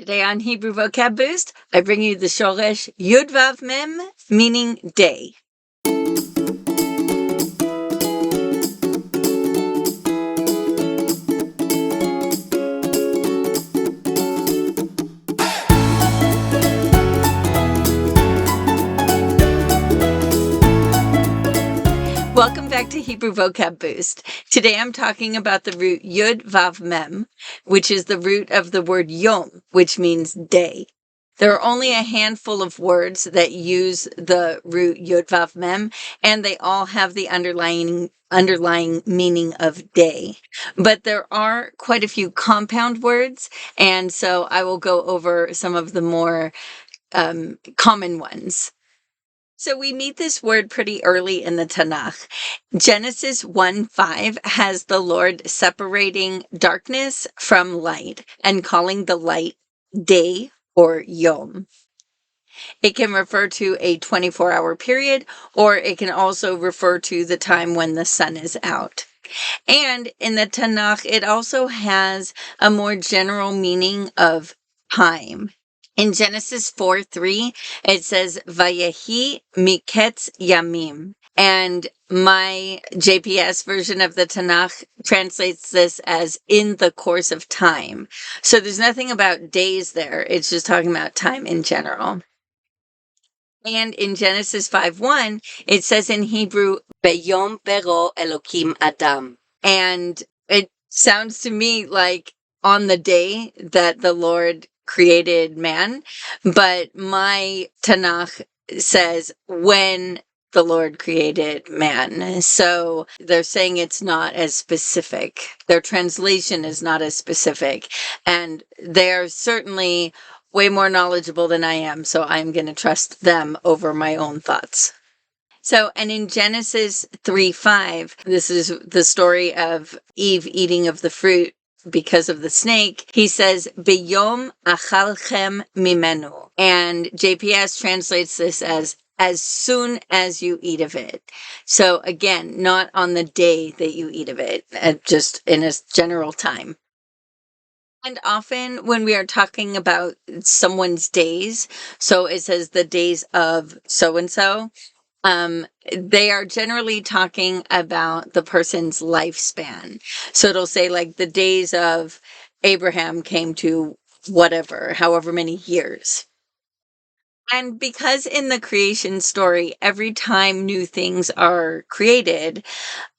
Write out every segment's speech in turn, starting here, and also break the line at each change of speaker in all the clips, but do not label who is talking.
Today on Hebrew Vocab Boost, I bring you the shoresh Yod-Vav-Mem, meaning day. Welcome back to Hebrew Vocab Boost. Today I'm talking about the root Yod-Vav-Mem, which is the root of the word Yom, which means day. There are only a handful of words that use the root Yod-Vav-Mem, and they all have the underlying meaning of day. But there are quite a few compound words, and so I will go over some of the more common ones. So we meet this word pretty early in the Tanakh. Genesis 1:5 has the Lord separating darkness from light and calling the light day or Yom. It can refer to a 24-hour period, or it can also refer to the time when the sun is out. And in the Tanakh, it also has a more general meaning of time. In Genesis 4:3, it says, Vayehi miketz yamim. And my JPS version of the Tanakh translates this as in the course of time. So there's nothing about days there. It's just talking about time in general. And in Genesis 5:1, it says in Hebrew, Beyom bero Elokim Adam. And it sounds to me like on the day that the Lord created man, but my Tanakh says when the Lord created man. So they're saying it's not as specific. Their translation is not as specific. And they're certainly way more knowledgeable than I am, so I'm going to trust them over my own thoughts. So, and in Genesis 3:5, this is the story of Eve eating of the fruit because of the snake. He says, Beyom achalchem mimenu. And JPS translates this as soon as you eat of it. So again, not on the day that you eat of it, just in a general time. And often when we are talking about someone's days, so it says the days of so-and-so, they are generally talking about the person's lifespan. So it'll say like the days of Abraham came to whatever, however many years. And because in the creation story, every time new things are created,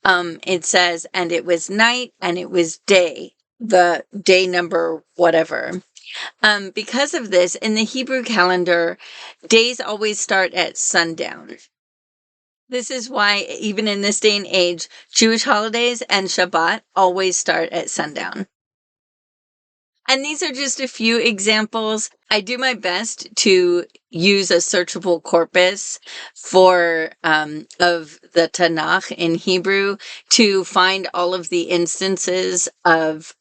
it says, and it was night and it was day, the day number, whatever. Because of this, in the Hebrew calendar, days always start at sundown. This is why, even in this day and age, Jewish holidays and Shabbat always start at sundown. And these are just a few examples. I do my best to use a searchable corpus for of the Tanakh in Hebrew to find all of the instances of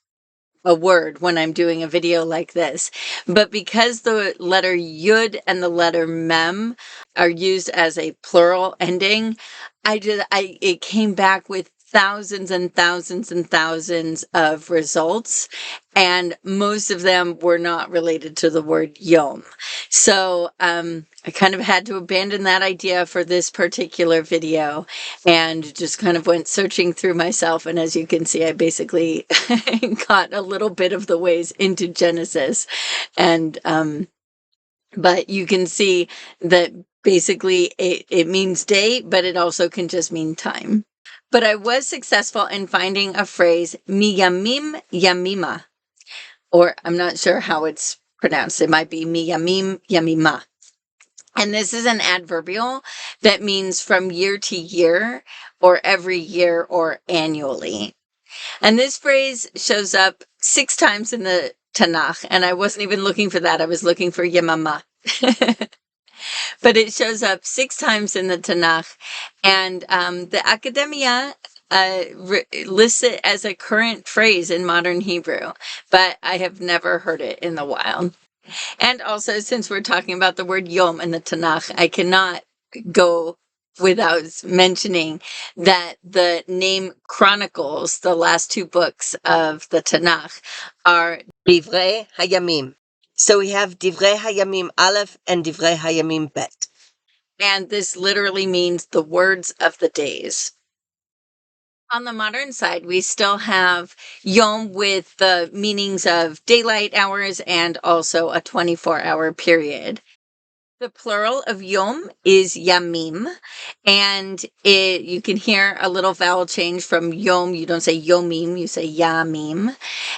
a word when I'm doing a video like this. But because the letter Yud and the letter Mem are used as a plural ending, it came back with thousands and thousands and thousands of results, and most of them were not related to the word Yom. So I kind of had to abandon that idea for this particular video and just kind of went searching through myself. And as you can see, I basically got a little bit of the ways into Genesis. And but you can see that basically it means day, but it also can just mean time. But I was successful in finding a phrase, miyamim yamima, or I'm not sure how it's pronounced. It might be miyamim yamima. And this is an adverbial that means from year to year, or every year, or annually. And this phrase shows up 6 times in the Tanakh, and I wasn't even looking for that. I was looking for yamama. But it shows up 6 times in the Tanakh, and the Academia lists it as a current phrase in modern Hebrew, but I have never heard it in the wild. And also, since we're talking about the word Yom in the Tanakh, I cannot go without mentioning that the name Chronicles, the last 2 books of the Tanakh, are Divrei Hayamim.
So we have Divrei Hayamim Aleph and Divrei Hayamim Bet.
And this literally means the words of the days. On the modern side, we still have Yom with the meanings of daylight hours and also a 24-hour period. The plural of Yom is Yamim, and you can hear a little vowel change from Yom. You don't say Yomim, you say Yamim.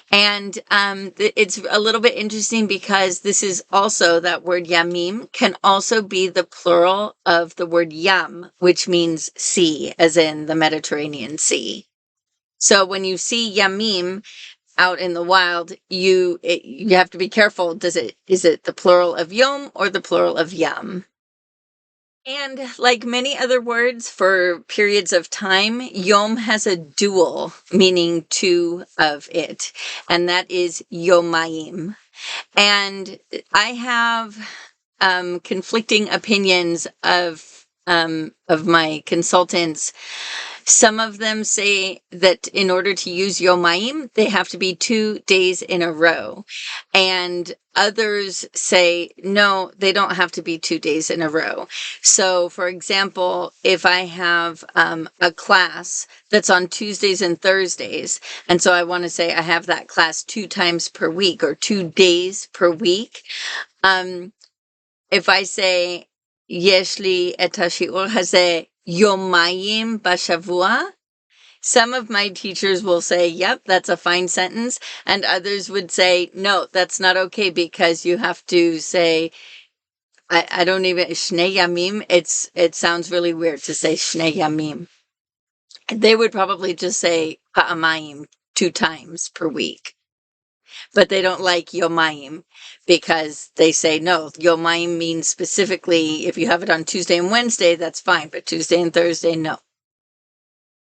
And it's a little bit interesting because this is also, that word Yamim can also be the plural of the word Yam, which means sea, as in the Mediterranean Sea. So when you see Yamim out in the wild, you have to be careful. Is it the plural of Yom or the plural of Yam? And like many other words for periods of time, Yom has a dual meaning two of it, and that is Yomayim. And I have conflicting opinions of my consultants. Some of them say that in order to use Yomayim, they have to be 2 days in a row. And others say, no, they don't have to be 2 days in a row. So, for example, if I have a class that's on Tuesdays and Thursdays, and so I want to say I have that class 2 times per week or 2 days per week, if I say, יש לי את השיעור הזה יומיים בשבוע, some of my teachers will say, yep, that's a fine sentence. And others would say, no, that's not okay because you have to say, I don't even, shnei yamim. It sounds really weird to say shnei yamim. They would probably just say pa'amayim 2 times per week. But they don't like yomayim because they say, no, yomayim means specifically if you have it on Tuesday and Wednesday, that's fine. But Tuesday and Thursday, no.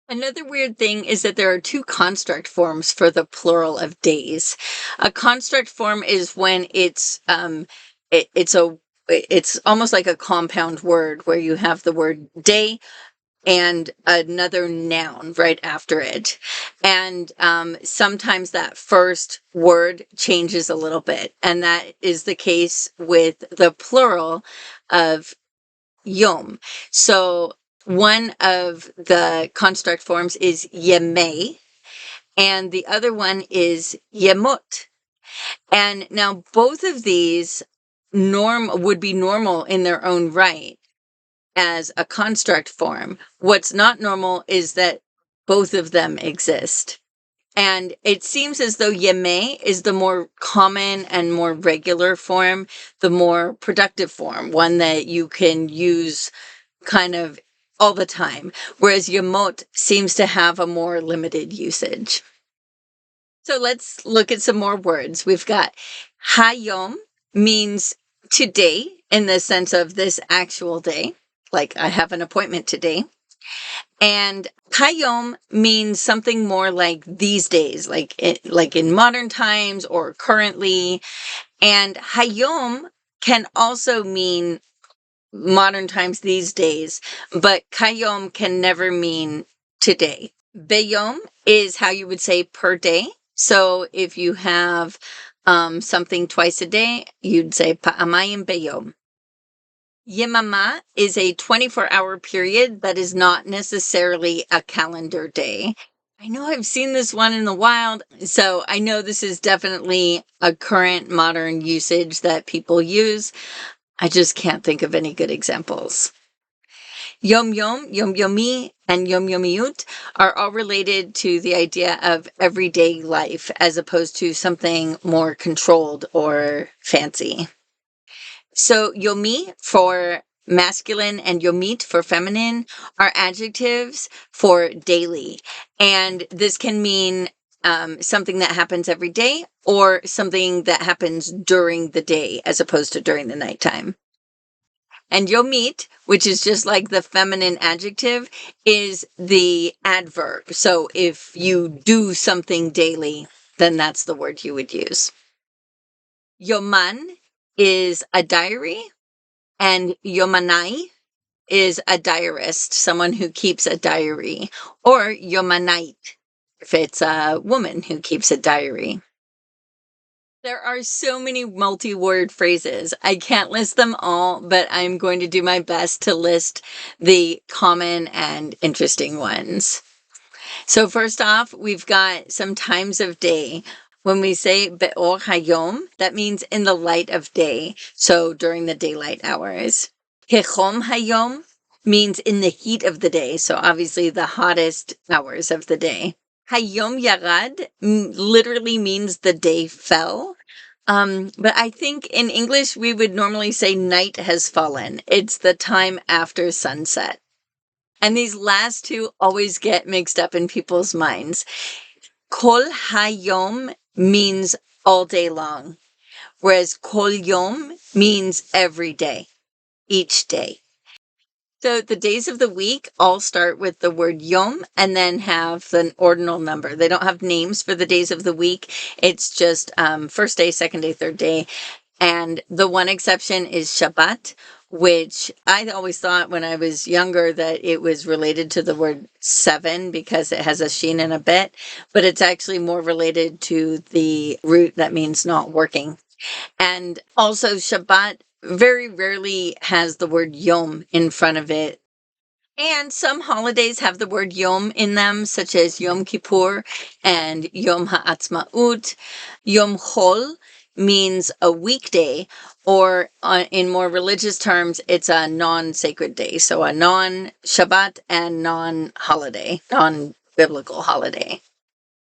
Another weird thing is that there are 2 construct forms for the plural of days. A construct form is when it's almost like a compound word where you have the word day and another noun right after it. And sometimes that first word changes a little bit. And that is the case with the plural of Yom. So one of the construct forms is Yemei, and the other one is Yemot. And now both of these would be normal in their own right as a construct form. What's not normal is that both of them exist. And it seems as though Yemei is the more common and more regular form, the more productive form, one that you can use kind of all the time, whereas Yemot seems to have a more limited usage. So let's look at some more words. We've got Hayom means today in the sense of this actual day, like I have an appointment today. And Hayom means something more like these days, like in modern times or currently. And Hayom can also mean modern times these days, but Kayom can never mean today. Beyom is how you would say per day. So if you have something twice a day, you'd say pa'amayim beyom. Yemama is a 24-hour period that is not necessarily a calendar day. I know I've seen this one in the wild, so I know this is definitely a current modern usage that people use. I just can't think of any good examples. Yom Yom, Yom Yomi, and Yom Yomiyut are all related to the idea of everyday life as opposed to something more controlled or fancy. So Yomi for masculine and Yomit for feminine are adjectives for daily. And this can mean something that happens every day or something that happens during the day as opposed to during the nighttime. And Yomit, which is just like the feminine adjective, is the adverb. So if you do something daily, then that's the word you would use. Yoman is a diary, and Yomanai is a diarist, someone who keeps a diary, or Yomanite, if it's a woman who keeps a diary. There are so many multi-word phrases. I can't list them all, but I'm going to do my best to list the common and interesting ones. So first off, we've got some times of day. When we say be'or hayom, that means in the light of day, so during the daylight hours. Hechom hayom means in the heat of the day, so obviously the hottest hours of the day. Hayom yarad literally means the day fell. But I think in English we would normally say night has fallen. It's the time after sunset. And these last two always get mixed up in people's minds. Kol hayom means all day long, whereas kol yom means every day, each day. So the days of the week all start with the word yom and then have an ordinal number. They don't have names for the days of the week. It's just first day, second day, third day. And the one exception is Shabbat, which I always thought when I was younger that it was related to the word seven because it has a sheen and a bet, but it's actually more related to the root that means not working. And also Shabbat very rarely has the word yom in front of it. And some holidays have the word Yom in them, such as Yom Kippur and Yom Ha'atzmaut. Yom Chol means a weekday, or in more religious terms, it's a non-sacred day. So a non-Shabbat and non-holiday, non-biblical holiday.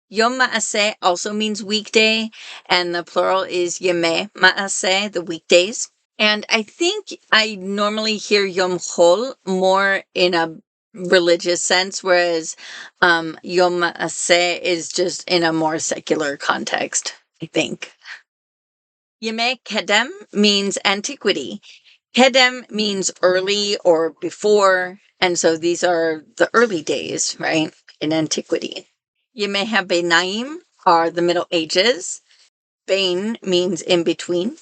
Yom Ma'aseh also means weekday, and the plural is Yemei Ma'aseh, the weekdays. And I think I normally hear Yom Chol more in a religious sense, whereas Yom Aseh is just in a more secular context, I think. Yemei Kedem means antiquity. Kedem means early or before, and so these are the early days, right, in antiquity. Yemei HaBeinaim are the Middle Ages. Bein means in between.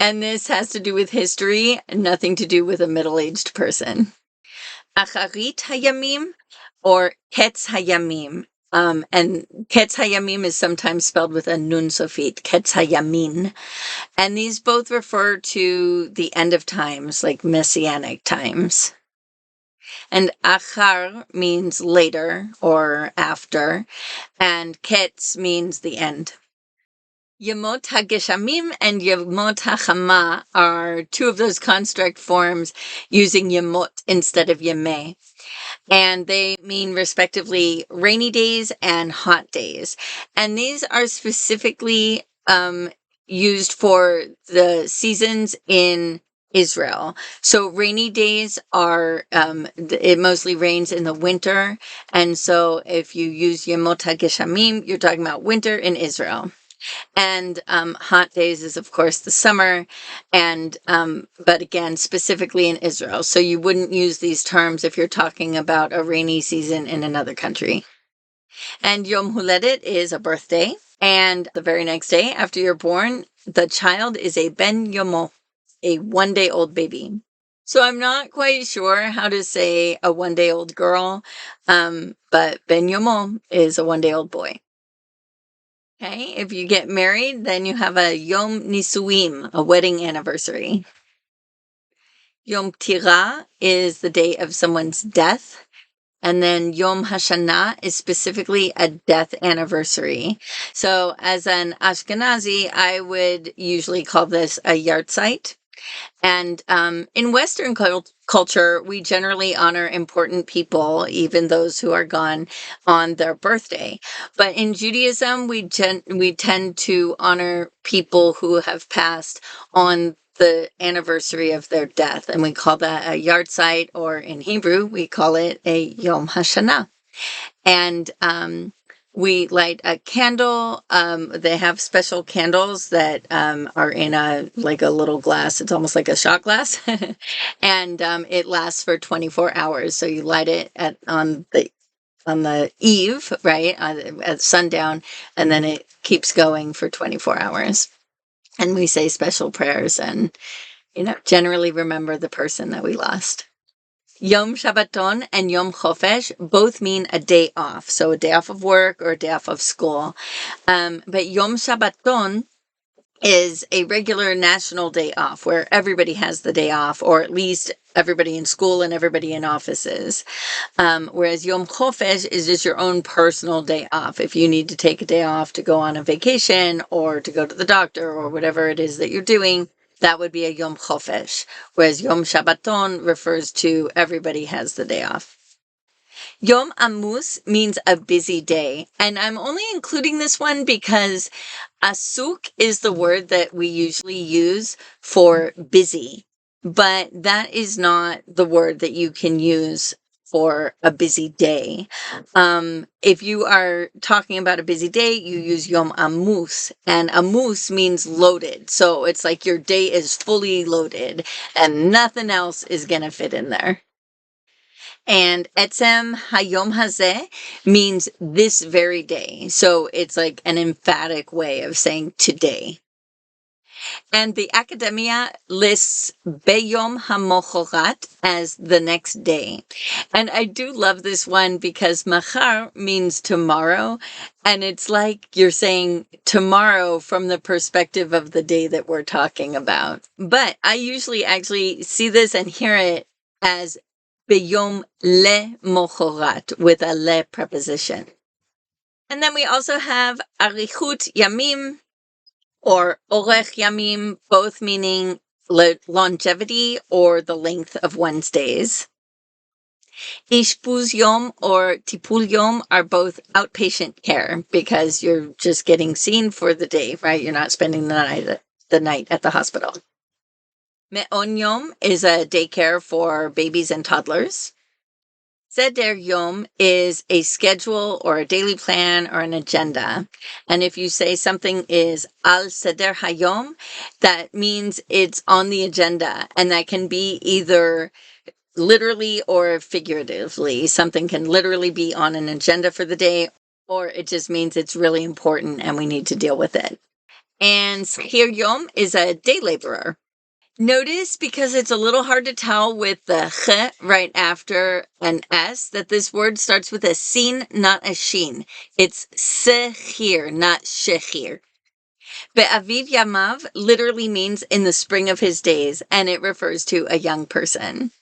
And this has to do with history, nothing to do with a middle-aged person. Acharit Hayamim or Ketz Hayamim. And Ketz Hayamim is sometimes spelled with a nun sofit, Ketz Hayamin. And these both refer to the end of times, like messianic times. And Achar means later or after, and Ketz means the end. Yemot HaGeshamim and Yemot HaChama are two of those construct forms using Yemot instead of Yemeh. And they mean respectively rainy days and hot days. And these are specifically used for the seasons in Israel. So rainy days are, it mostly rains in the winter. And so if you use Yemot HaGeshamim, you're talking about winter in Israel. And hot days is, of course, the summer, and but again, specifically in Israel. So you wouldn't use these terms if you're talking about a rainy season in another country. And Yom Huledet is a birthday, and the very next day after you're born, the child is a Ben Yomo, a one-day-old baby. So I'm not quite sure how to say a one-day-old girl, but Ben Yomo is a one-day-old boy. Okay, if you get married, then you have a Yom Nisuim, a wedding anniversary. Yom Tira is the day of someone's death. And then Yom Hashanah is specifically a death anniversary. So as an Ashkenazi, I would usually call this a yahrzeit. And in Western culture, we generally honor important people, even those who are gone, on their birthday. But in Judaism, we tend to honor people who have passed on the anniversary of their death, and we call that a yahrzeit, or in Hebrew, we call it a Yom Hashanah. And we light a candle. They have special candles that are in a little glass. It's almost like a shot glass, and it lasts for 24 hours. So you light it on the eve, right, at sundown, and then it keeps going for 24 hours. And we say special prayers and generally remember the person that we lost. Yom Shabbaton and Yom Chofesh both mean a day off, so a day off of work or a day off of school. But Yom Shabbaton is a regular national day off where everybody has the day off, or at least everybody in school and everybody in offices. Whereas Yom Chofesh is just your own personal day off. If you need to take a day off to go on a vacation or to go to the doctor or whatever it is that you're doing, that would be a Yom Chofesh. Whereas Yom Shabbaton refers to everybody has the day off. Yom Amus means a busy day. And I'm only including this one because asuk is the word that we usually use for busy, but that is not the word that you can use for a busy day. If you are talking about a busy day, you use Yom Amus, and Amus means loaded. So it's like your day is fully loaded and nothing else is going to fit in there. And etzem hayom hazeh means this very day. So it's like an emphatic way of saying today. And the academia lists beyom hamochorat as the next day. And I do love this one because machar means tomorrow. And it's like you're saying tomorrow from the perspective of the day that we're talking about. But I usually actually see this and hear it as beyom le mochorat with a le preposition. And then we also have arichut yamim or orech yamim, both meaning longevity or the length of one's days. Ishpuz yom or tipul yom are both outpatient care because you're just getting seen for the day, right? You're not spending the night at the hospital. Me'on Yom is a daycare for babies and toddlers. Seder Yom is a schedule or a daily plan or an agenda. And if you say something is Al Seder Hayom, that means it's on the agenda. And that can be either literally or figuratively. Something can literally be on an agenda for the day, or it just means it's really important and we need to deal with it. And Sechir Yom is a day laborer. Notice, because it's a little hard to tell with the ch right after an s, that this word starts with a sin, not a shin. It's sechir, not shechir. Be'aviv yamav literally means in the spring of his days, and it refers to a young person.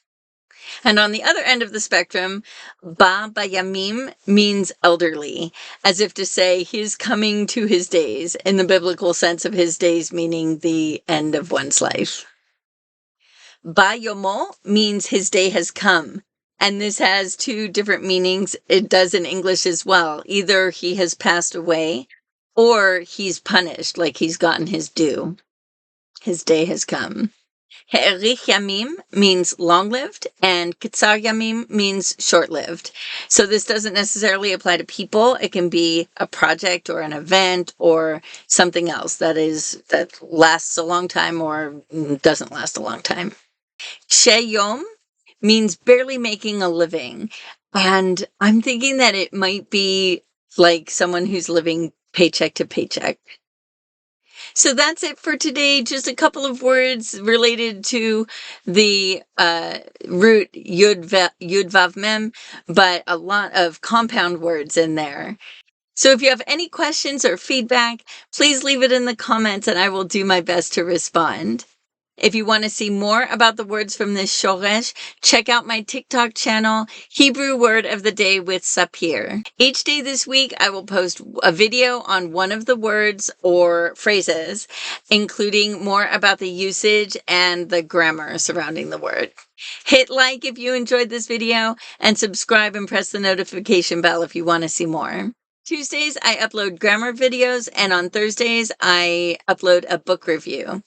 And on the other end of the spectrum, ba bayamim means elderly, as if to say he's coming to his days, in the biblical sense of his days, meaning the end of one's life. Ba yomo means his day has come. And this has two different meanings. It does in English as well. Either he has passed away or he's punished, like he's gotten his due. His day has come. He'erich yamim means long-lived, and kitzar yamim means short-lived. So this doesn't necessarily apply to people. It can be a project or an event or something else that lasts a long time or doesn't last a long time. Sheyom means barely making a living. And I'm thinking that it might be like someone who's living paycheck to paycheck. So that's it for today. Just a couple of words related to the root Yod-Vav-Mem, but a lot of compound words in there. So if you have any questions or feedback, please leave it in the comments and I will do my best to respond. If you want to see more about the words from this shoresh, check out my TikTok channel, Hebrew Word of the Day with Sapir. Each day this week, I will post a video on one of the words or phrases, including more about the usage and the grammar surrounding the word. Hit like if you enjoyed this video, and subscribe and press the notification bell if you want to see more. Tuesdays, I upload grammar videos, and on Thursdays, I upload a book review.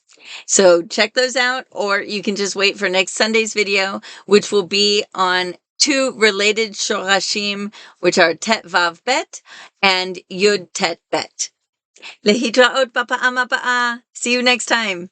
So check those out, or you can just wait for next Sunday's video, which will be on two related shorashim, which are tet vav bet and yud tet bet. Lehidraot bapa'am. See you next time.